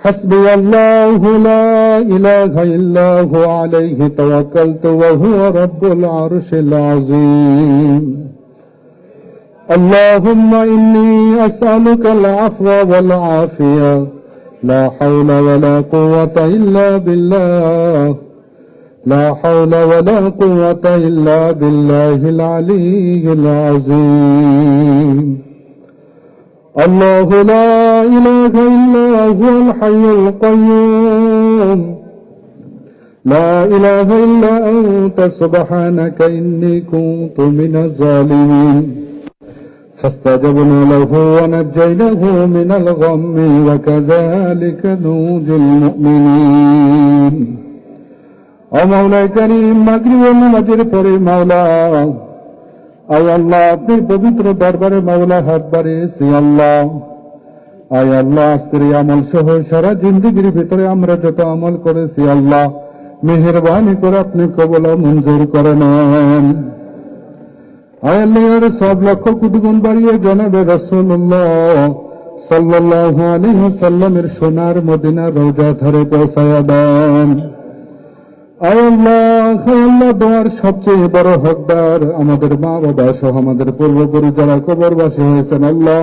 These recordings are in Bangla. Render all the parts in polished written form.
حسبي الله لا إله إلا هو عليه توكلت وهو رب العرش العظيم اللهم إني أسألك العفو والعافية لا حول ولا قوة إلا بالله لا حول ولا قوة إلا بالله العلي العظيم الله لا إله إلا هو الحي القيوم لا إله إلا أنت سبحانك إني كنت من الظالمين فاستجبنا له ونجيناه من الغم وكذلك ننجي المؤمنين مولاي كريم মাগরিব নামাজের পরে মাওলা আয় আল্লাহ আপনি পবিত্র দরবারে মাওলা হাত বাড়িয়েছি আল্লাহ আয় আল্লাহ আজকের আমল সহ সারা জিন্দেগির ভিতরে আমরা যত আমল করেছি আল্লাহ মেহেরবানি করে আপনি কবুল মঞ্জুর করে নেন আয় আল্লাহর সব লক্ষ কোটি গুণ বাড়িয়ে জনাবে রাসূলুল্লাহ সাল্লাল্লাহু আলাইহি ওয়াসাল্লামের সোনার মদিনার রওজা ধারে পৌঁছায়া দেন আয় আল্লাহ দোয়ার সবচেয়ে বড় হকদার আমাদের মা বাবা সহ আমাদের পূর্বপুরুষ যারা কবরবাসী হয়েছেন আল্লাহ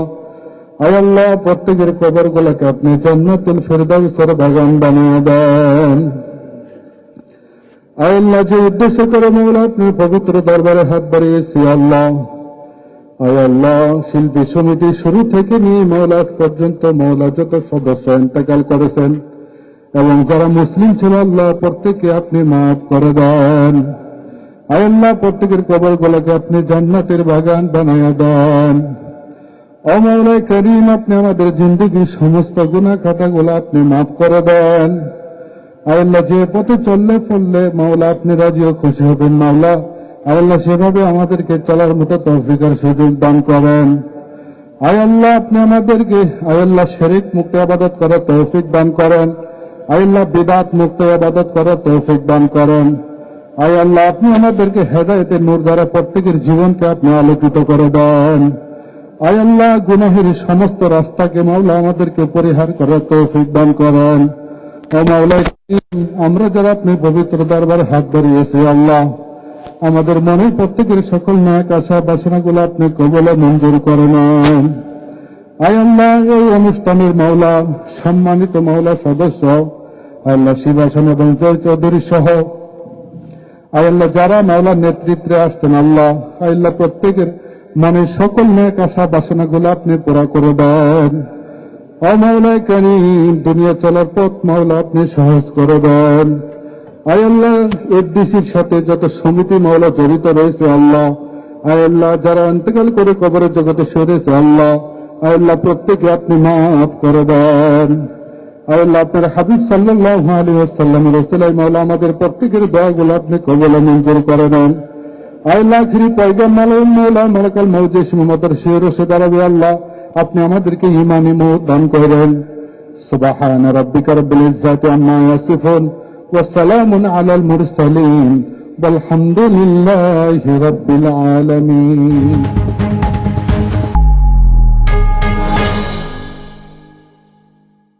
আয় আল্লাহ প্রত্যেকের কবর গুলোকে আপনি জান্নাতুল ফিরদাউসের বাগান বানিয়ে দেন আয় আল্লাহ যে উদ্দেশ্য করে মাওলা আপনি পবিত্র দরবারে হাত বাড়িয়েছি আল্লাহ আয় আল্লাহ শিল্পী সমিতি শুরু থেকে নিয়ে মাওলা আজ পর্যন্ত মাওলা যত সদস্য ইন্তেকাল করেছেন এবং যারা মুসলিম ছিল আল্লাহ প্রত্যেককে আপনি মাফ করে দেন আয় আল্লাহ প্রত্যেকের কবর গুলোকে আপনি জান্নাতের বাগান বানায়া দেন ও মাওলানা করিম আপনি আমাদের জিন্দেগির সমস্ত গুনাহ খাতাগুলো আপনি মাফ করে দেন আয় আল্লাহ যে পথে চললে ফললে মাওলা আপনি রাজি ও খুশি হবেন মাওলা আয় আল্লাহ সেভাবে আমাদেরকে চলার মতো তৌফিক আর সুযোগ দান করেন আয় আল্লাহ আপনি আমাদেরকে আয় আল্লাহ শিরক মুক্ত ইবাদত করার তৌফিক দান করেন আয় আল্লাহ বিদআত মুক্ত ইবাদত করার তৌফিক দান করেন আয় আল্লাহ আপনি আমাদেরকে হেদায়েতের নূর দ্বারা প্রত্যেকের জীবনকে আপনি আলোকিত করে দেন আয় আল্লাহ গুনাহের সমস্ত রাস্তাকে মাওলা আমাদেরকে পরিহার করার তৌফিক দান করেন ও মাওলা আমরা যারা আপনি পবিত্র দরবারে হাত বাড়িয়েছি আল্লাহ আমাদের মনে প্রত্যেকের সকল ন্যাক আশা বাসনাগুলো আপনি কবুলে মঞ্জুর করে নেন আয় আল্লাহ এই অনুষ্ঠানের মাওলা সম্মানিত মাওলা সদস্য আল্লাহ শিবাসন এবং জয় চৌধুরী সহ আয় আল্লাহ যারা মাওলার নেতৃত্বে আসছেন আল্লাহ আয় আল্লাহ প্রত্যেকের মানে সকল ন্যাক আশা বাসনাগুলো আপনি পুরা করে দেন ও মাওলা কারীম দুনিয়া চলার পথ মাওলা আপনি সহজ করে দেন আয় আল্লাহ এফডিসির সাথে যত সমিতি মাওলা জড়িত রয়েছে আল্লাহ আয় আল্লাহ যারা ইন্তেকাল করে কবরের জগতে সরেছে আল্লাহ আয় আল্লাহ প্রত্যেকে আপনি মাফ করে দেন আয় আল্লাহ আপনার হাবিব সাল্লাল্লাহু আলাইহি ওয়াসাল্লামের ওসিলায় মাওলা আমাদের প্রত্যেকের দোয়াগুলো আপনি কবুল মঞ্জুর করে নেন আয় আল্লাহ আখিরি পয়গাম্বর মাওলা মালাকাল মউত যে মুহাম্মদের শির ও দাঁড়াবে আল্লাহ আপনি আমাদেরকে ঈমানি মউত দান করেন সুবহান রাব্বিকা রাব্বিল ইজ্জাতি আম্মা ইয়াসিফুন ওয়া সালামুন আলাল মুরসালিন ওয়াল হামদুলিল্লাহি রাব্বিল আলামিন